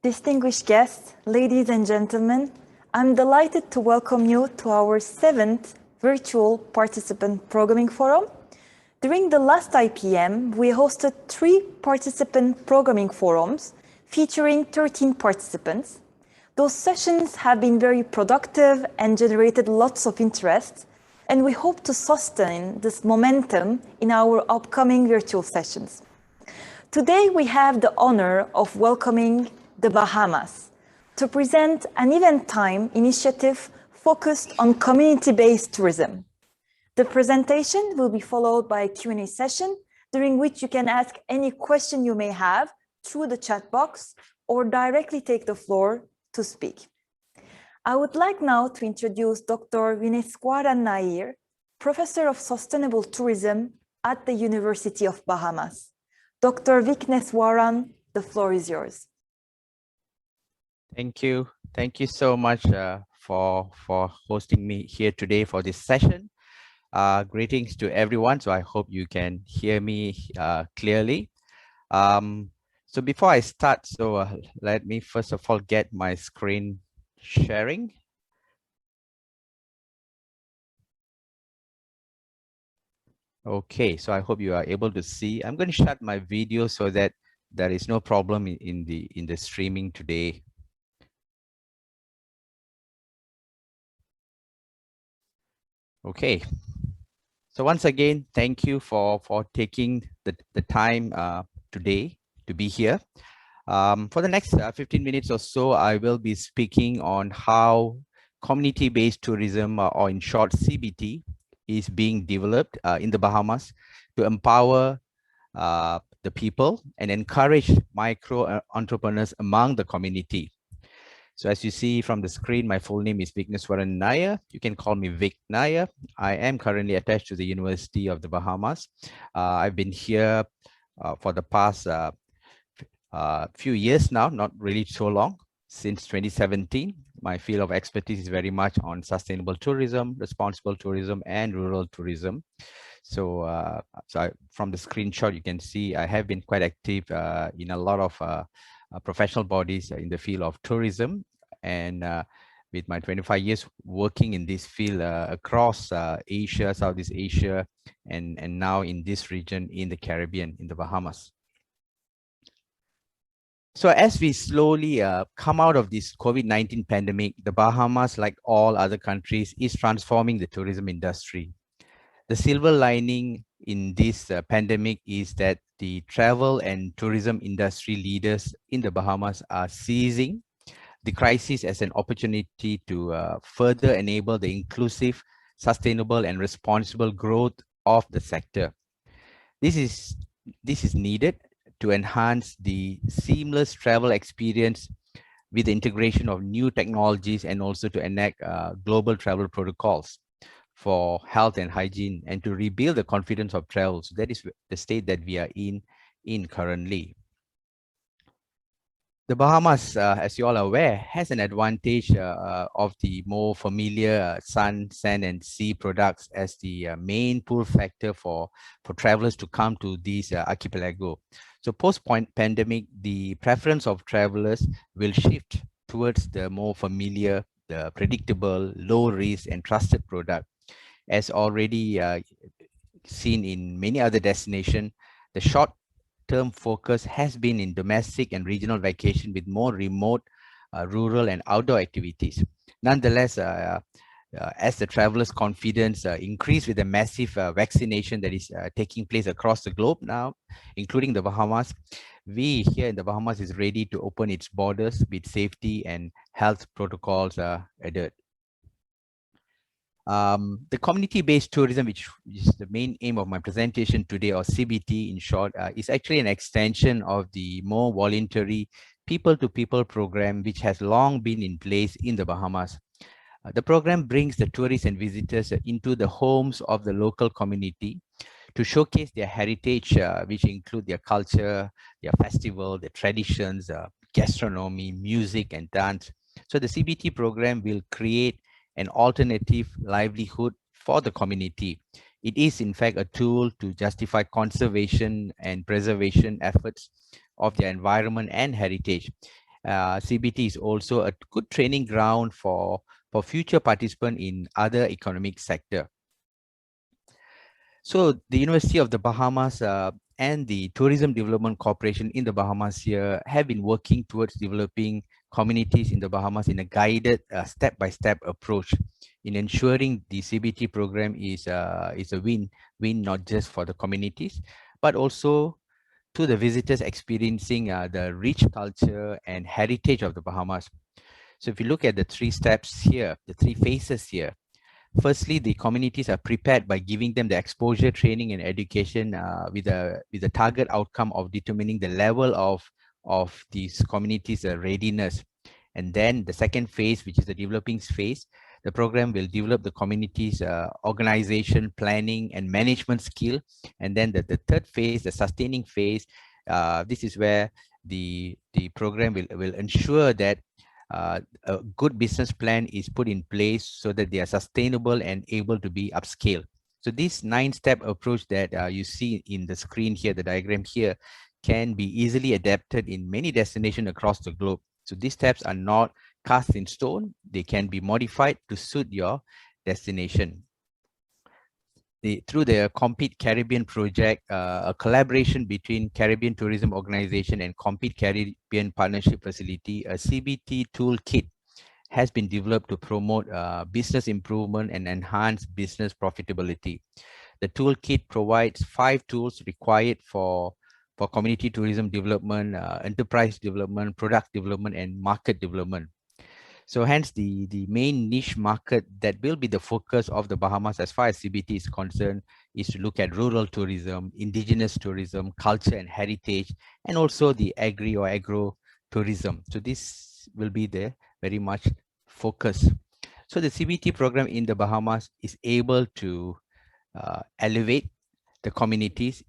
Distinguished guests, ladies and gentlemen, I'm delighted to welcome you to our 7th virtual participant programming forum. During the last IPM, we hosted 3 participant programming forums featuring 13 participants. Those sessions have been very productive and generated lots of interest, and we hope to sustain this momentum in our upcoming virtual sessions. Today, we have the honor of welcoming the Bahamas to present an event time initiative focused on community-based tourism. The presentation will be followed by a Q&A session during which you can ask any question you may have through the chat box or directly take the floor to speak. I would like now to introduce Dr. Vikneswaran Nair, Professor of Sustainable Tourism at the University of Bahamas. Dr. Vikneswaran, the floor is yours. Thank you. Thank you so much for hosting me here today for this session. Greetings to everyone. So I hope you can hear me clearly. So before I start, let me first of all get my screen sharing. Okay, so I hope you are able to see. I'm going to shut my video so that there is no problem in the streaming today. Okay, so once again, thank you for taking the time today to be here. For the next 15 minutes or so, I will be speaking on how community-based tourism, or in short CBT, is being developed in the Bahamas to empower the people and encourage micro entrepreneurs among the community. So as you see from the screen, my full name is Vikneswaran Nair. You can call me Vic Nair. I am currently attached to the University of the Bahamas. I've been here for the past few years now, not really so long, since 2017. My field of expertise is very much on sustainable tourism, responsible tourism, and rural tourism. So, from the screenshot, you can see I have been quite active in a lot of professional bodies in the field of tourism, and with my 25 years working in this field across Asia, Southeast Asia, and now in this region in the Caribbean, in the Bahamas. So as we slowly come out of this COVID-19 pandemic, the Bahamas, like all other countries, is transforming the tourism industry. The silver lining in this pandemic is that the travel and tourism industry leaders in the Bahamas are seizing the crisis as an opportunity to further enable the inclusive, sustainable, and responsible growth of the sector. This is needed to enhance the seamless travel experience with the integration of new technologies, and also to enact global travel protocols for health and hygiene, and to rebuild the confidence of travel. So that is the state that we are in currently. The Bahamas, as you all are aware, has an advantage of the more familiar sun, sand, and sea products as the main pull factor for travelers to come to these archipelago. So post-pandemic, the preference of travelers will shift towards the more familiar, the predictable, low risk, and trusted product. As already seen in many other destinations, the short-term focus has been in domestic and regional vacation with more remote, rural, and outdoor activities. Nonetheless, as the travelers' confidence increase with the massive vaccination that is taking place across the globe now, including the Bahamas, we here in the Bahamas is ready to open its borders with safety and health protocols adhered. The community-based tourism, which is the main aim of my presentation today, or CBT in short, is actually an extension of the more voluntary people-to-people program, which has long been in place in the Bahamas. The program brings the tourists and visitors into the homes of the local community to showcase their heritage, which include their culture, their festival, their traditions, gastronomy, music, and dance. So the CBT program will create an alternative livelihood for the community. It is, in fact, a tool to justify conservation and preservation efforts of their environment and heritage. CBT is also a good training ground for future participants in other economic sector. So the University of the Bahamas and the Tourism Development Corporation in the Bahamas here have been working towards developing communities in the Bahamas in a guided step-by-step approach in ensuring the CBT program is a win-win, not just for the communities, but also to the visitors experiencing the rich culture and heritage of the Bahamas. So if you look at the three steps here, the three phases here, firstly, the communities are prepared by giving them the exposure, training, and education with a target outcome of determining the level of these communities' readiness. And then the second phase, which is the developing phase, the program will develop the community's organization, planning, and management skill. And then the third phase, the sustaining phase, this is where the program will ensure that a good business plan is put in place so that they are sustainable and able to be upscaled. So this 9-step approach that you see in the screen here, the diagram here, can be easily adapted in many destinations across the globe. So these steps are not cast in stone. They can be modified to suit your destination. Through the Compete Caribbean project, a collaboration between Caribbean Tourism Organization and Compete Caribbean Partnership Facility, a CBT toolkit has been developed to promote business improvement and enhance business profitability. The toolkit provides 5 tools required for community tourism development, enterprise development, product development, and market development. So hence the main niche market that will be the focus of the Bahamas as far as CBT is concerned is to look at rural tourism, indigenous tourism, culture and heritage, and also the agro tourism. So this will be the very much focus. So the CBT program in the Bahamas is able to elevate the communities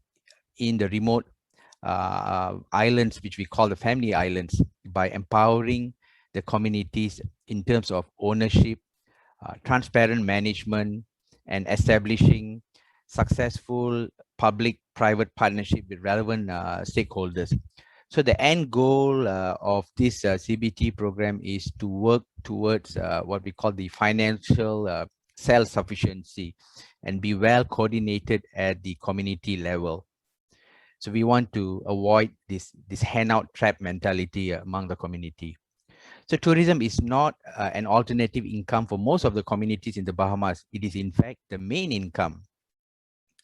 in the remote islands, which we call the family islands, by empowering the communities in terms of ownership, transparent management, and establishing successful public-private partnership with relevant stakeholders. So the end goal of this CBT program is to work towards what we call the financial self-sufficiency and be well coordinated at the community level. So we want to avoid this handout trap mentality among the community. So tourism is not an alternative income for most of the communities in the Bahamas. It is in fact the main income.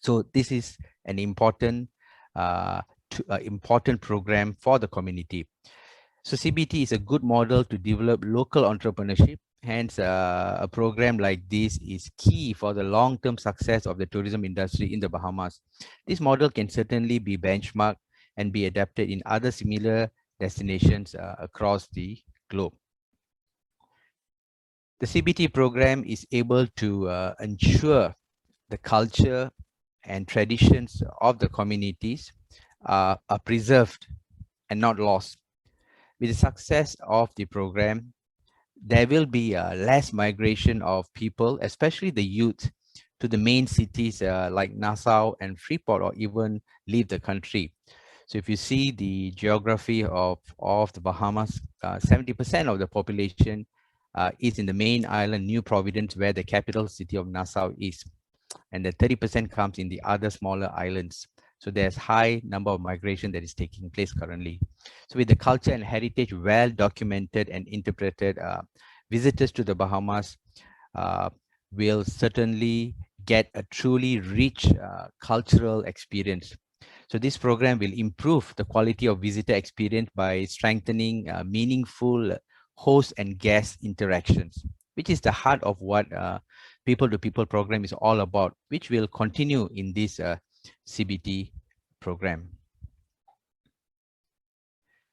So this is an important program for the community. So CBT is a good model to develop local entrepreneurship. Hence, a program like this is key for the long-term success of the tourism industry in the Bahamas. This model can certainly be benchmarked and be adapted in other similar destinations across the globe. The CBT program is able to ensure the culture and traditions of the communities are preserved and not lost. With the success of the program, there will be less migration of people, especially the youth, to the main cities like Nassau and Freeport, or even leave the country. So if you see the geography of the Bahamas, 70% of the population is in the main island, New Providence, where the capital city of Nassau is. And then 30% comes in the other smaller islands. So there's high number of migration that is taking place currently. So with the culture and heritage well documented and interpreted, visitors to the Bahamas will certainly get a truly rich cultural experience. So this program will improve the quality of visitor experience by strengthening meaningful host and guest interactions, which is the heart of what people-to-people program is all about, which will continue in this CBT program.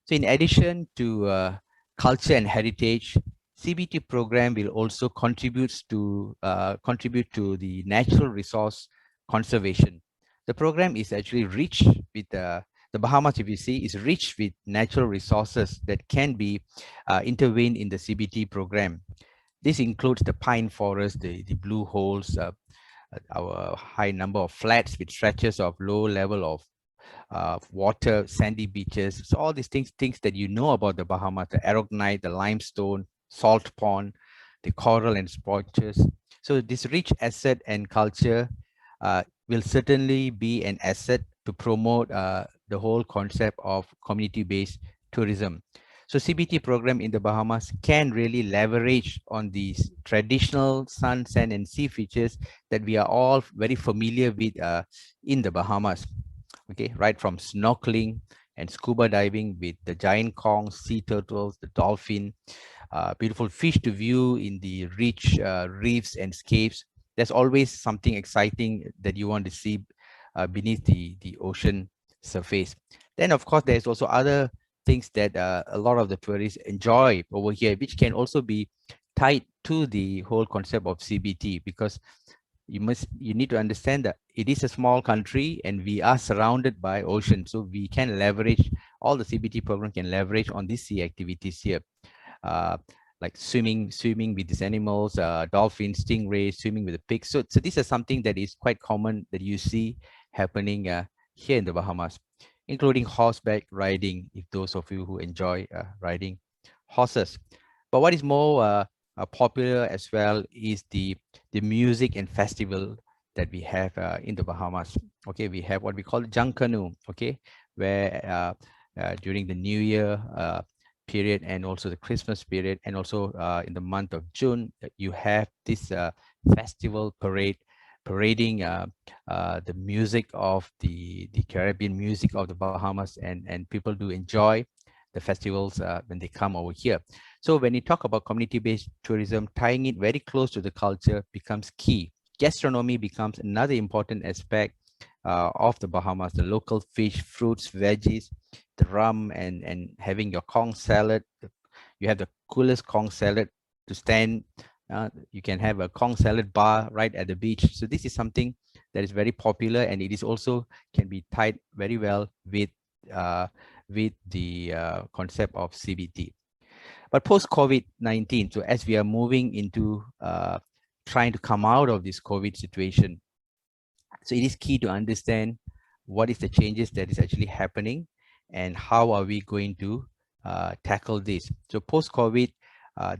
So in addition to culture and heritage, CBT program will also contribute to the natural resource conservation. The program is actually rich with the Bahamas, if you see, is rich with natural resources that can be intervened in the CBT program. This includes the pine forest, the blue holes, our high number of flats with stretches of low level of water, sandy beaches. So all these things that you know about the Bahamas, the aragonite, the limestone, salt pond, the coral and sponges. So this rich asset and culture will certainly be an asset to promote the whole concept of community-based tourism. So CBT program in the Bahamas can really leverage on these traditional sun, sand, and sea features that we are all very familiar with in the Bahamas. Okay, right from snorkeling and scuba diving with the giant conchs, sea turtles, the dolphin, beautiful fish to view in the rich reefs and scapes. There's always something exciting that you want to see beneath the ocean surface. Then, of course, there's also other things that a lot of the tourists enjoy over here, which can also be tied to the whole concept of CBT, because you need to understand that it is a small country and we are surrounded by ocean, so we can leverage all the CBT program can leverage on these sea activities here, uh, like swimming with these animals, dolphins, stingrays, swimming with the pigs. So this is something that is quite common that you see happening here in the Bahamas, including horseback riding, if those of you who enjoy riding horses. But what is more popular as well is the music and festival that we have in the Bahamas. Okay, we have what we call Jankanu, okay, where during the New Year period and also the Christmas period, and also in the month of June, you have this festival parading the music of the Caribbean music of the Bahamas, and people do enjoy the festivals when they come over here. So when you talk about community-based tourism, tying it very close to the culture becomes key. Gastronomy becomes another important aspect of the Bahamas. The local fish, fruits, veggies, the rum, and having your conch salad. You have the coolest conch salad to stand. You can have a conch salad bar right at the beach. So this is something that is very popular, and it is also can be tied very well uh, with the concept of CBT. But post COVID-19, so as we are moving into trying to come out of this COVID situation, so it is key to understand what is the changes that is actually happening and how are we going to tackle this. So post-COVID,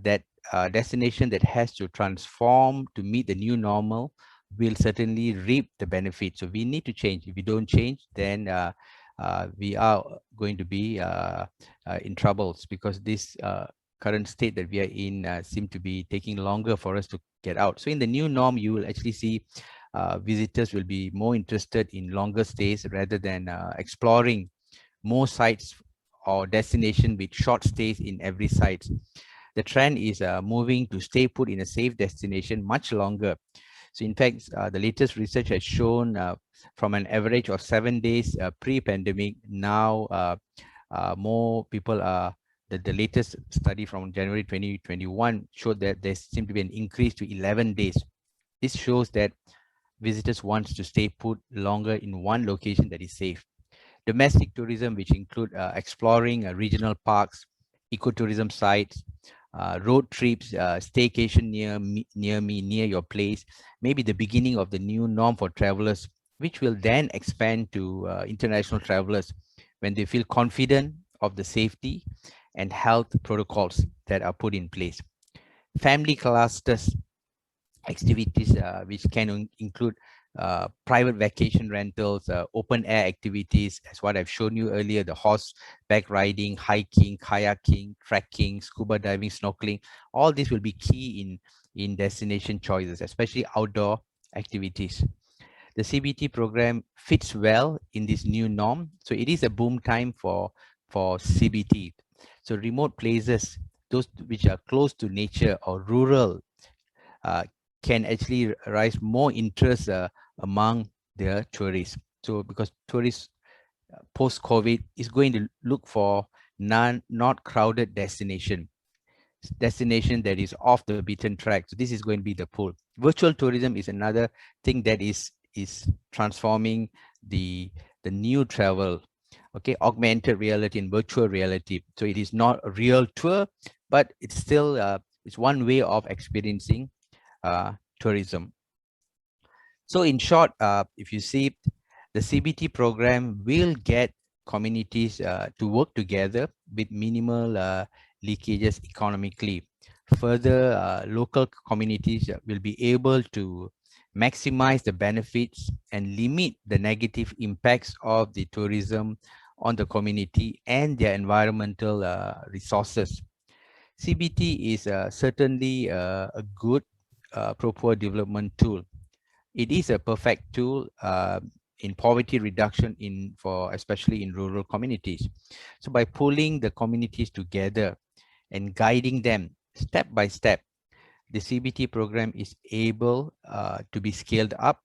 that destination that has to transform to meet the new normal will certainly reap the benefits. So we need to change. If we don't change, then we are going to be in troubles, because this current state that we are in seem to be taking longer for us to get out. So in the new norm, you will actually see visitors will be more interested in longer stays rather than exploring more sites or destination with short stays in every site. The trend is moving to stay put in a safe destination much longer. So in fact, the latest research has shown from an average of 7 days pre-pandemic, now more people are, the latest study from January 2021 showed that there seemed to be an increase to 11 days. This shows that visitors want to stay put longer in one location that is safe. Domestic tourism, which include exploring regional parks, ecotourism sites, road trips, staycation near your place, maybe the beginning of the new norm for travelers, which will then expand to international travelers when they feel confident of the safety and health protocols that are put in place. Family clusters activities which can include private vacation rentals, open air activities, as what I've shown you earlier, the horseback riding, hiking, kayaking, trekking, scuba diving, snorkeling. All this will be key in destination choices, especially outdoor activities. The CBT program fits well in this new norm. So it is a boom time for CBT. So remote places, those which are close to nature or rural, uh, can actually raise more interest among the tourists. So because tourists post-COVID is going to look for not crowded destination that is off the beaten track. So this is going to be the pull. Virtual tourism is another thing that is transforming the new travel. Okay, augmented reality and virtual reality. So it is not a real tour, but it's still it's one way of experiencing tourism. So in short, if you see, the CBT program will get communities to work together with minimal leakages economically. Further, local communities will be able to maximize the benefits and limit the negative impacts of the tourism on the community and their environmental resources. CBT is certainly a good proper development tool. It is a perfect tool in poverty reduction for especially in rural communities. So by pulling the communities together and guiding them step by step, the CBT program is able to be scaled up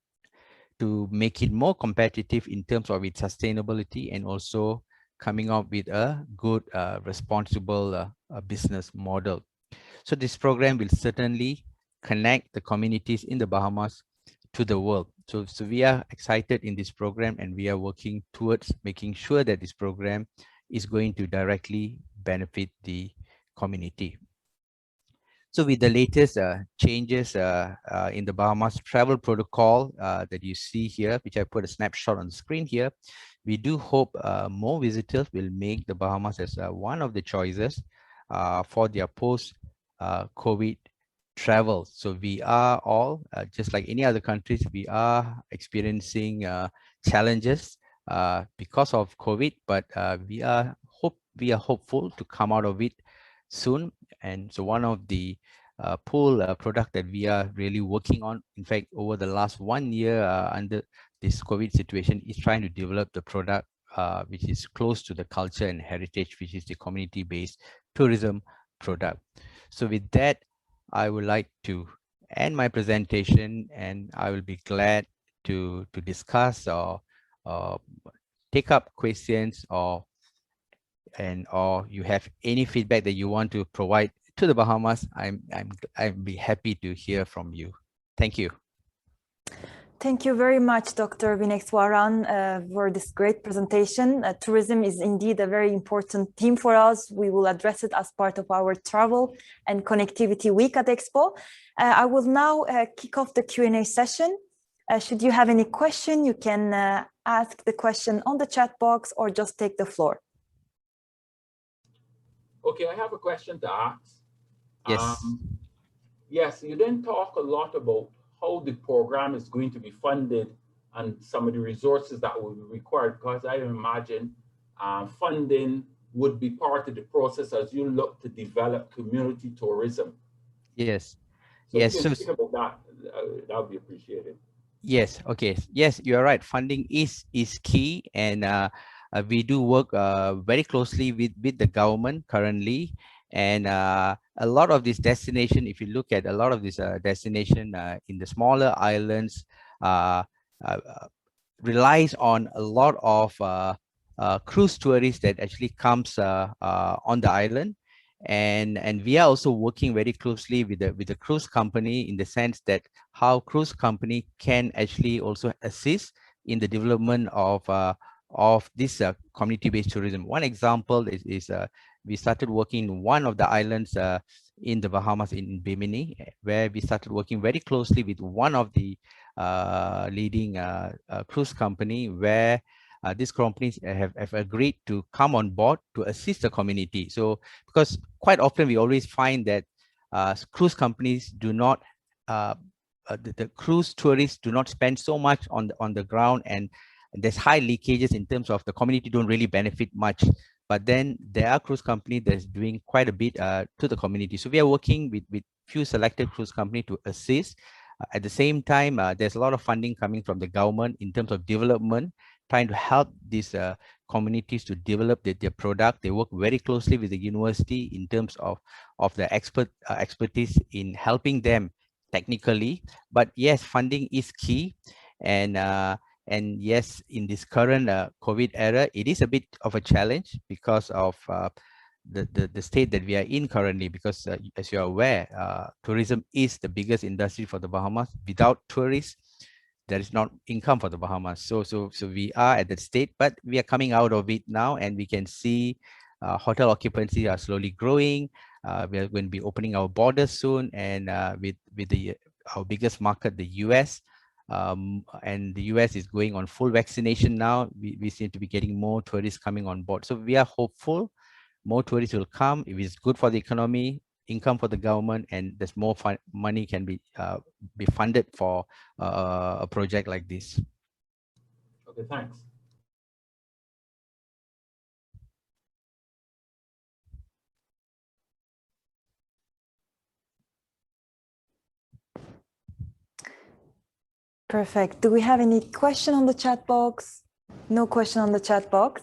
to make it more competitive in terms of its sustainability and also coming up with a good, responsible business model. So this program will certainly connect the communities in the Bahamas to the world. So we are excited in this program and we are working towards making sure that this program is going to directly benefit the community. So with the latest changes in the Bahamas travel protocol that you see here, which I put a snapshot on the screen here, we do hope more visitors will make the Bahamas as one of the choices for their post-COVID travel. So we are all, just like any other countries, we are experiencing challenges because of COVID, but we are hopeful to come out of it soon. And so one of the pool product that we are really working on, in fact, over the last 1 year under this COVID situation, is trying to develop the product which is close to the culture and heritage, which is the community-based tourism product. So with that, I would like to end my presentation, and I will be glad to discuss or take up questions or you have any feedback that you want to provide to the Bahamas. I'd be happy to hear from you. Thank you. Thank you very much, Dr. Vikneswaran, for this great presentation. Tourism is indeed a very important theme for us. We will address it as part of our travel and connectivity week at EXPO. I will now kick off the Q&A session. Should you have any question, you can ask the question on the chat box or just take the floor. Okay, I have a question to ask. Yes. Yes, you didn't talk a lot about how the program is going to be funded and some of the resources that will be required, because I imagine funding would be part of the process as you look to develop community tourism. Yes. So yes. If you can speak about that, that would be appreciated. Yes. Okay. Yes, you're right. Funding is key, and we do work very closely with the government currently. And a lot of this destination, if you look at a lot of this destination in the smaller islands, relies on a lot of cruise tourists that actually comes on the island. And we are also working very closely with the cruise company, in the sense that how cruise company can actually also assist in the development of this community-based tourism. One example is we started working in one of the islands in the Bahamas, in Bimini, where we started working very closely with one of the leading cruise company, where these companies have agreed to come on board to assist the community. So because quite often we always find that cruise companies do not, the cruise tourists do not spend so much on the ground, and there's high leakages in terms of the community don't really benefit much. But then there are cruise companies that's doing quite a bit to the community. So we are working with few selected cruise companies to assist. At the same time, there's a lot of funding coming from the government in terms of development, trying to help these communities to develop their product. They work very closely with the university in terms of the expertise in helping them technically. But yes, funding is key. And yes, in this current COVID era, it is a bit of a challenge because of the state that we are in currently, because as you are aware, tourism is the biggest industry for the Bahamas. Without tourists, there is not income for the Bahamas. So we are at that state, but we are coming out of it now, and we can see hotel occupancy are slowly growing. We are going to be opening our borders soon, and with our biggest market, the US, and the US is going on full vaccination now. We seem to be getting more tourists coming on board. So we are hopeful more tourists will come. If it's good for the economy, income for the government, and there's more money can be funded for a project like this. Okay, thanks. Perfect. Do we have any question on the chat box? No question on the chat box.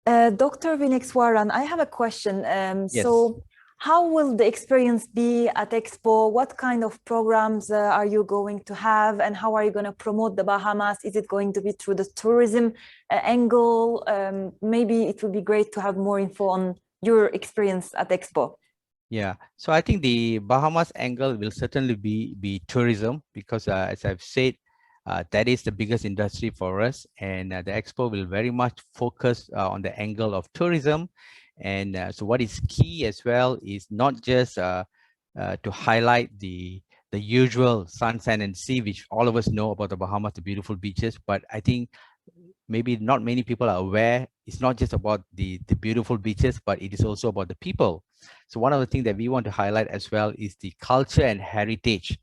Dr. Vikneswaran, I have a question. Yes. So how will the experience be at Expo? What kind of programs are you going to have, and how are you going to promote the Bahamas? Is it going to be through the tourism angle? Maybe it would be great to have more info on your experience at Expo. Yeah, so I think the Bahamas angle will certainly be tourism, because as I've said, that is the biggest industry for us, and the Expo will very much focus on the angle of tourism. And so what is key as well is not just to highlight the usual sun, sand, and sea, which all of us know about the Bahamas, the beautiful beaches, but I think maybe not many people are aware it's not just about the beautiful beaches, but it is also about the people. So one of the things that we want to highlight as well is the culture and heritage,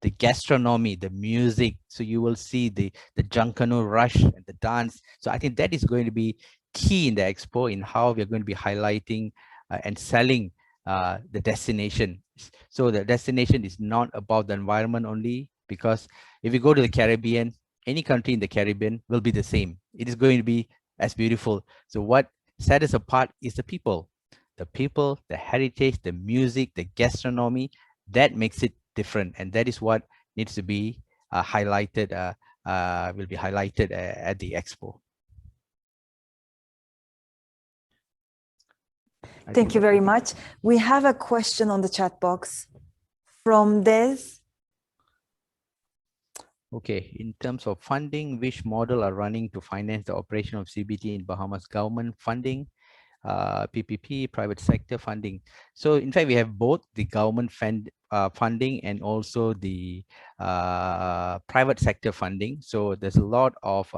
the gastronomy, the music. So you will see the Junkanoo rush and the dance. So I think that is going to be key in the Expo, in how we're going to be highlighting and selling the destination. So the destination is not about the environment only, because if you go to the Caribbean, any country in the Caribbean will be the same. It is going to be as beautiful. So what sets us apart is the people, the heritage, the music, the gastronomy. That makes it different, and that is what needs to be highlighted. Will be highlighted at the Expo. Thank you very much. We have a question on the chat box from Des. Okay, in terms of funding, which model are running to finance the operation of CBT in Bahamas? Government funding, PPP, private sector funding? So in fact, we have both the government funding and also the private sector funding. So there's a lot of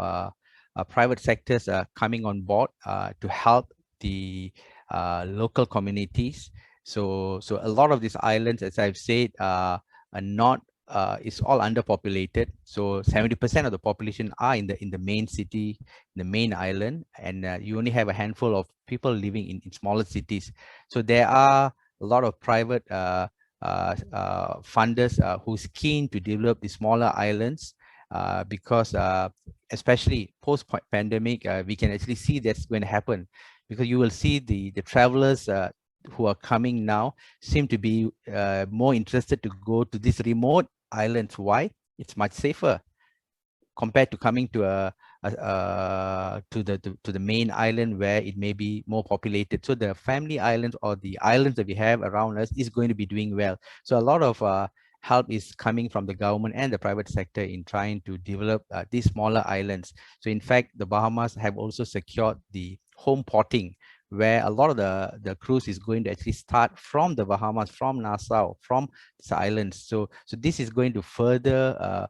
private sectors coming on board to help the local communities. So a lot of these islands, as I've said, are not it's all underpopulated. So 70% of the population are in the main city, the main island, and you only have a handful of people living in smaller cities. So there are a lot of private funders who's keen to develop the smaller islands, because especially post-pandemic, we can actually see that's going to happen, because you will see the travelers who are coming now seem to be more interested to go to these remote islands. Why? It's much safer compared to coming to the main island, where it may be more populated. So the family islands, or the islands that we have around us, is going to be doing well. So a lot of help is coming from the government and the private sector in trying to develop these smaller islands. So in fact, the Bahamas have also secured the home porting, where a lot of the cruise is going to actually start from the Bahamas, from Nassau, from the islands. So this is going to further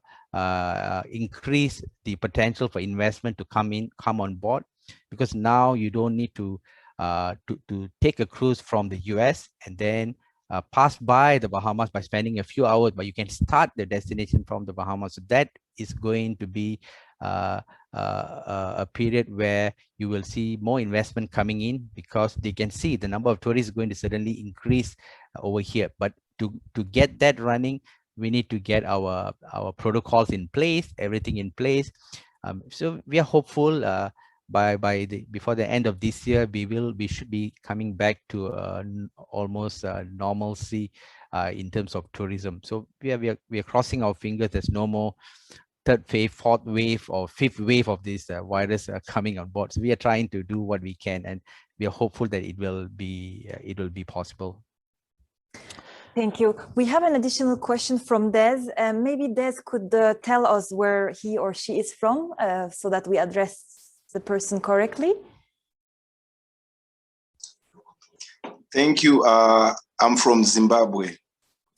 increase the potential for investment to come on board, because now you don't need to take a cruise from the US and then pass by the Bahamas by spending a few hours, but you can start the destination from the Bahamas. So that is going to be a period where you will see more investment coming in, because they can see the number of tourists is going to suddenly increase over here. But to get that running, we need to get our protocols in place, everything in place. So we are hopeful before the end of this year, we should be coming back to almost normalcy in terms of tourism. So we are crossing our fingers. There's no more third wave, fourth wave, or fifth wave of this virus coming on board. So we are trying to do what we can, and we are hopeful that it will be possible. Thank you. We have an additional question from Des. Maybe Des could tell us where he or she is from, so that we address the person correctly. Thank you. I'm from Zimbabwe.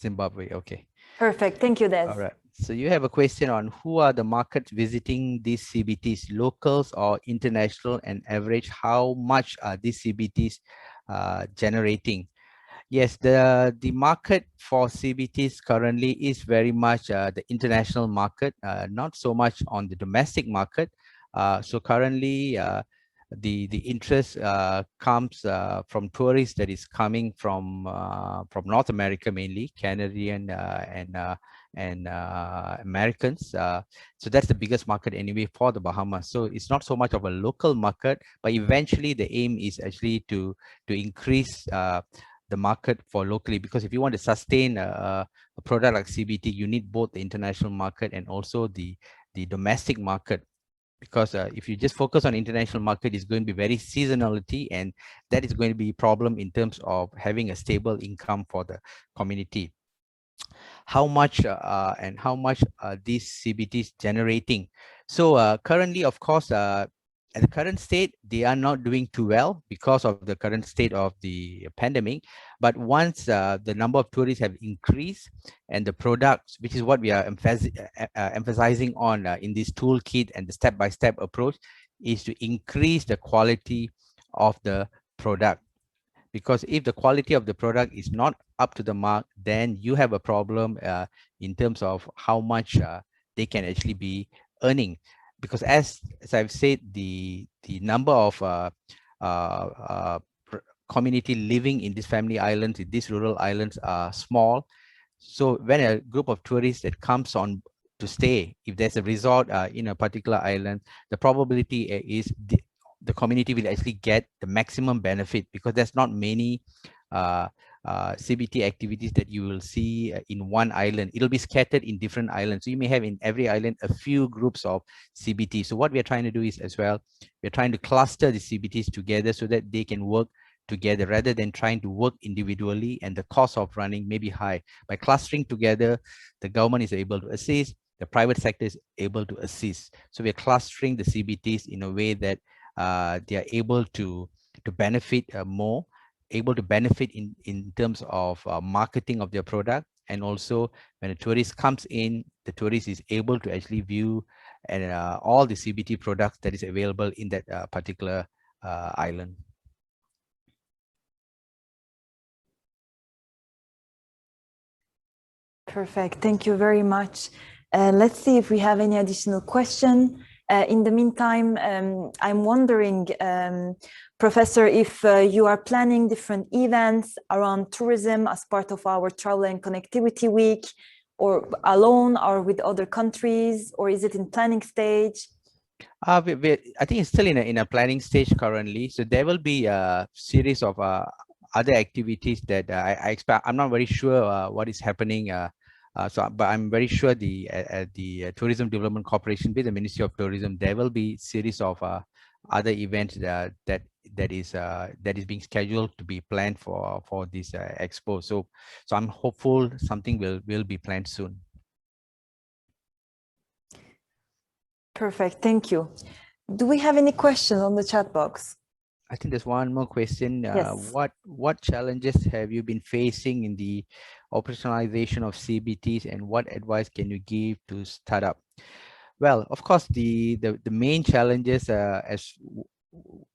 Zimbabwe, okay. Perfect. Thank you, Des. All right. So you have a question on who are the markets visiting these CBTs, locals or international, and average, how much are these CBTs generating? Yes, the market for CBTs currently is very much the international market, not so much on the domestic market. So currently, the interest comes from tourists that is coming from North America mainly, Canadian and Americans. So that's the biggest market anyway for the Bahamas. So it's not so much of a local market, but eventually the aim is actually to increase the market for locally, because if you want to sustain a product like CBT, you need both the international market and also the domestic market. Because if you just focus on international market, it's going to be very seasonality, and that is going to be a problem in terms of having a stable income for the community. How much and how much are these CBTs generating? So currently, of course, at the current state, they are not doing too well because of the current state of the pandemic. But once the number of tourists have increased and the products, which is what we are emphasizing on in this toolkit and the step-by-step approach, is to increase the quality of the product. Because if the quality of the product is not up to the mark, then you have a problem in terms of how much they can actually be earning. Because as I've said, the number of community living in these family islands, in these rural islands, are small. So when a group of tourists that comes on to stay, if there's a resort in a particular island, the probability is the community will actually get the maximum benefit, because there's not many CBT activities that you will see in one island. It'll be scattered in different islands. So you may have in every island a few groups of CBT. So what we're trying to do is, as well, we're trying to cluster the CBTs together so that they can work together rather than trying to work individually, and the cost of running may be high. By clustering together, the government is able to assist, the private sector is able to assist. So we're clustering the CBTs in a way that they are able to benefit more, able to benefit in terms of marketing of their product. And also when a tourist comes in, the tourist is able to actually view and all the CBT products that is available in that particular island. Perfect. Thank you very much. Let's see if we have any additional question. In the meantime, I'm wondering, Professor, if you are planning different events around tourism as part of our Travel and Connectivity Week, or alone or with other countries, or is it in planning stage? I think it's still in a planning stage currently. So there will be a series of other activities that I expect. I'm not very sure what is happening. But I'm very sure the Tourism Development Corporation, with the Ministry of Tourism, there will be series of other events that is being scheduled to be planned for this expo. So I'm hopeful something will be planned soon. Perfect. Thank you. Do we have any questions on the chat box? I think there's one more question. Yes. What challenges have you been facing in the operationalization of CBTs, and what advice can you give to startup? Well, of course, the main challenges as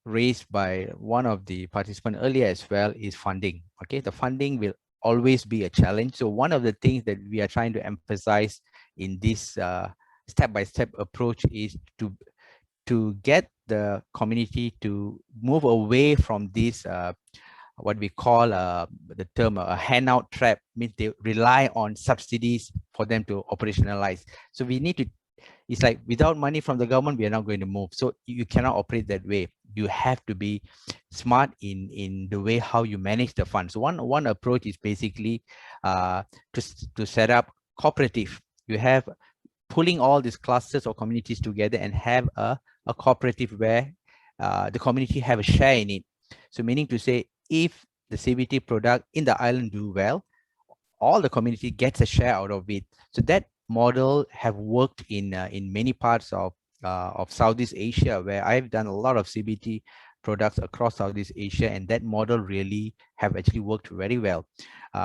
raised by one of the participants earlier as well is funding. Okay, the funding will always be a challenge. So one of the things that we are trying to emphasize in this step-by-step approach is to get the community to move away from this what we call the term a handout trap. Means they rely on subsidies for them to operationalize. So we need to, it's like without money from the government, we are not going to move. So you cannot operate that way. You have to be smart in the way how you manage the funds. So one approach is basically to set up cooperative. You have pulling all these clusters or communities together and have a cooperative where the community have a share in it. So meaning to say, if the CBT product in the island do well, all the community gets a share out of it. So that model have worked in many parts of Southeast Asia, where I've done a lot of CBT products across Southeast Asia, and that model really have actually worked very well.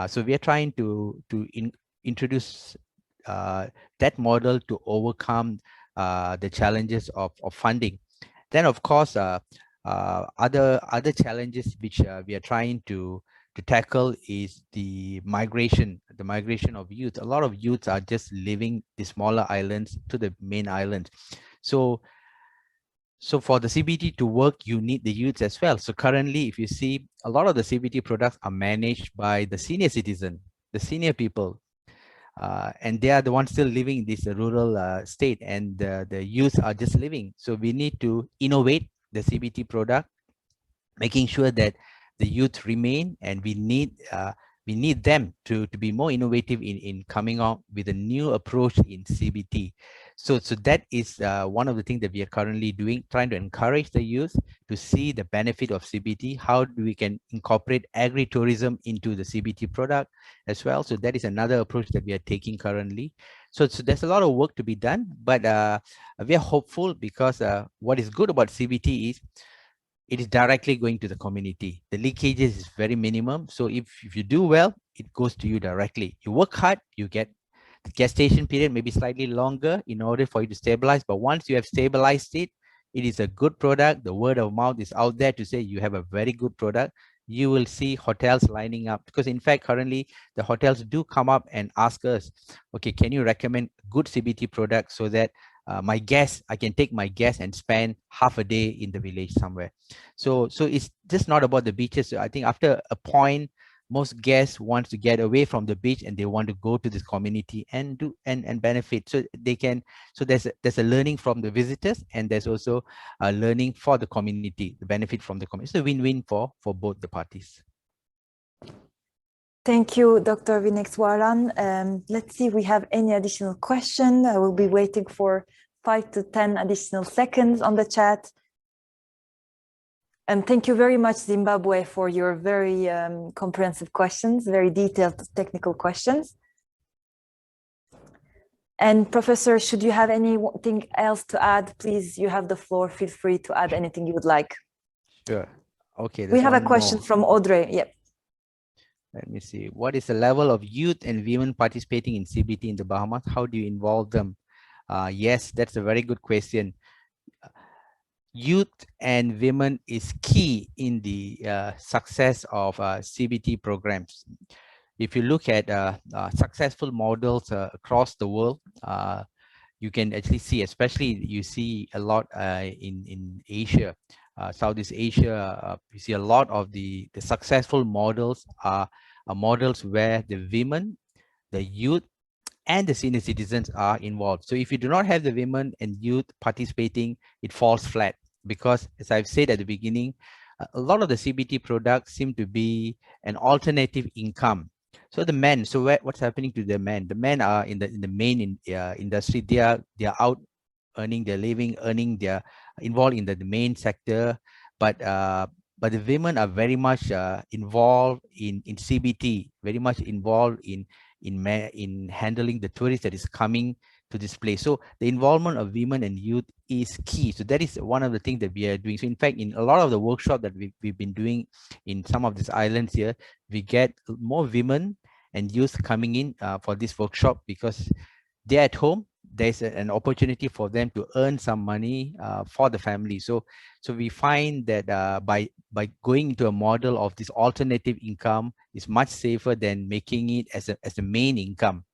So we are trying to introduce that model to overcome the challenges of funding. Then, of course, other challenges which we are trying to tackle is the migration of youth. A lot of youths are just leaving the smaller islands to the main island. So for the CBT to work, you need the youths as well. So currently, if you see, a lot of the CBT products are managed by the senior citizen, the senior people. And they are the ones still living in this rural state, and the youth are just living. So we need to innovate the CBT product, making sure that the youth remain, and we need them to be more innovative in coming out with a new approach in CBT. So that is one of the things that we are currently doing, trying to encourage the youth to see the benefit of CBT. How do we can incorporate agri-tourism into the CBT product as well? So that is another approach that we are taking currently. So there's a lot of work to be done, but we are hopeful, because what is good about CBT is it is directly going to the community. The leakages is very minimum. So if you do well, it goes to you directly. You work hard, you get the gestation period maybe slightly longer in order for you to stabilize. But once you have stabilized it, it is a good product. The word of mouth is out there to say you have a very good product. You will see hotels lining up, because in fact, currently the hotels do come up and ask us, okay, can you recommend good CBT products so that my guests, I can take my guests and spend half a day in the village somewhere. So it's just not about the beaches. I think after a point, most guests want to get away from the beach, and they want to go to this community and do and benefit. So they can. So there's a learning from the visitors, and there's also a learning for the community, the benefit from the community. It's a win-win for both the parties. Thank you, Dr. Vikneswaran. Let's see if we have any additional question. I will be waiting for 5 to 10 additional seconds on the chat. And thank you very much, Zimbabwe, for your very comprehensive questions, very detailed technical questions. And Professor, should you have anything else to add, please, you have the floor. Feel free to add anything you would like. Sure. Okay. We have a question from Audrey. Yep. Let me see. What is the level of youth and women participating in CBT in the Bahamas? How do you involve them? Yes, that's a very good question. Youth and women is key in the success of CBT programs. If you look at successful models across the world, you can actually see, especially you see a lot in Asia, Southeast Asia. You see a lot of the successful models are models where the women, the youth, and the senior citizens are involved. So if you do not have the women and youth participating, it falls flat, because as I've said at the beginning, a lot of the CBT products seem to be an alternative income. So the men, so what's happening to the men? The men are in the main industry. They are out earning their living, they're involved in the main sector, but the women are very much involved in CBT, very much involved in handling the tourists that is coming to this place. So the involvement of women and youth is key. So that is one of the things that we are doing. So in fact, in a lot of the workshop that we've been doing in some of these islands here, we get more women and youth coming in for this workshop, because they're at home. There's an opportunity for them to earn some money for the family. So we find that by going into a model of this alternative income is much safer than making it as a main income.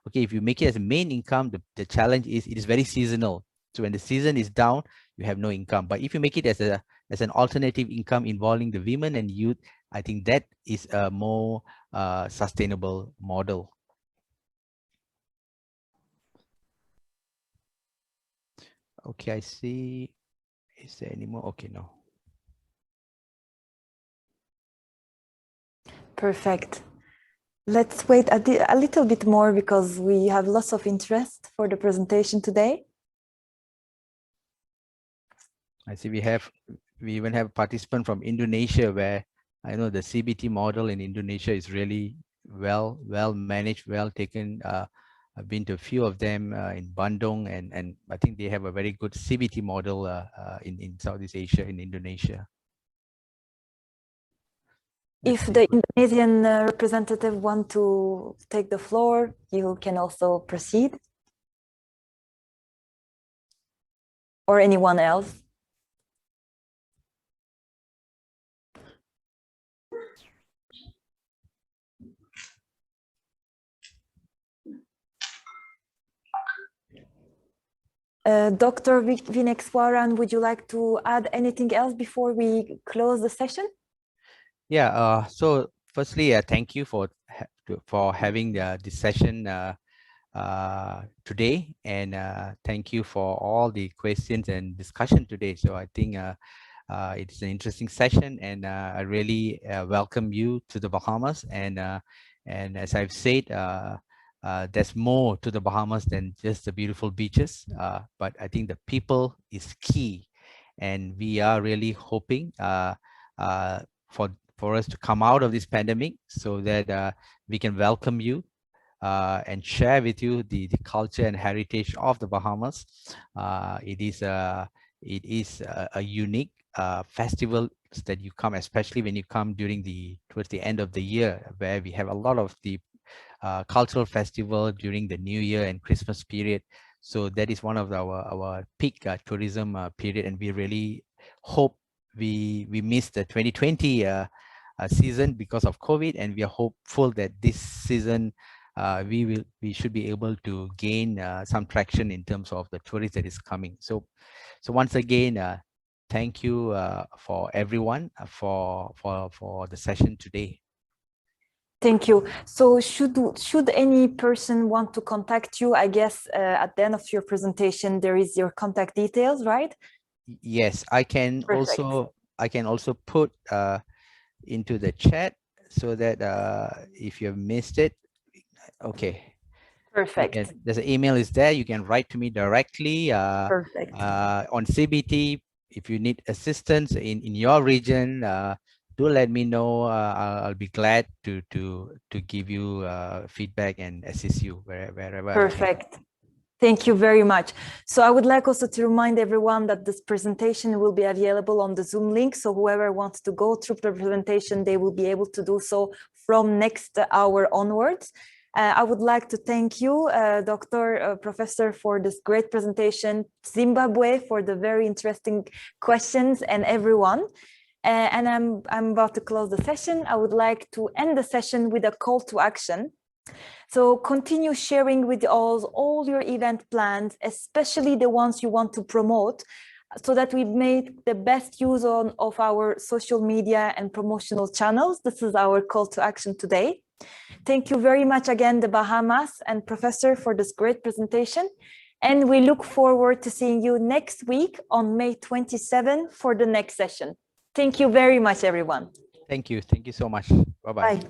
Okay, if you make it as a main income, the challenge is it is very seasonal. So when the season is down, you have no income. But if you make it as an alternative income involving the women and youth, I think that is a more sustainable model. Okay, I see. Is there any more? Okay, no. Perfect. Let's wait a little bit more, because we have lots of interest for the presentation today. I see we even have a participant from Indonesia, where I know the CBT model in Indonesia is really well managed, well taken. I've been to a few of them in Bandung, and I think they have a very good CBT model in Southeast Asia, in Indonesia. If the Indonesian representative want to take the floor, you can also proceed. Or anyone else. Dr. Vikneswaran, would you like to add anything else before we close the session? Yeah, so firstly, thank you for having this session today, and thank you for all the questions and discussion today. So I think it's an interesting session, and I really welcome you to the Bahamas. And as I've said, there's more to the Bahamas than just the beautiful beaches, but I think the people is key, and we are really hoping for us to come out of this pandemic so that we can welcome you and share with you the culture and heritage of the Bahamas. It is a unique festival that you come, especially when you come towards the end of the year, where we have a lot of the cultural festival during the New Year and Christmas period. So that is one of our peak tourism period, and we really hope we missed the 2020 season because of COVID, and we are hopeful that this season we should be able to gain some traction in terms of the tourists that is coming. So once again, thank you for everyone for the session today. Thank you. So should any person want to contact you, I guess at the end of your presentation there is your contact details, right? Yes, I can. Perfect. also put into the chat so that if you have missed it, okay. Perfect. There's an email is there. You can write to me directly. Perfect. On CBT. If you need assistance in your region, do let me know. I'll be glad to give you feedback and assist you wherever. Perfect. Thank you very much. So I would like also to remind everyone that this presentation will be available on the Zoom link. So whoever wants to go through the presentation, they will be able to do so from next hour onwards. I would like to thank you, Professor, for this great presentation, Zimbabwe for the very interesting questions, and everyone. And I'm about to close the session. I would like to end the session with a call to action. So continue sharing with all your event plans, especially the ones you want to promote, so that we make the best use of our social media and promotional channels. This is our call to action today. Thank you very much again, the Bahamas and Professor, for this great presentation. And we look forward to seeing you next week on May 27 for the next session. Thank you very much, everyone. Thank you. Thank you so much. Bye-bye. Bye.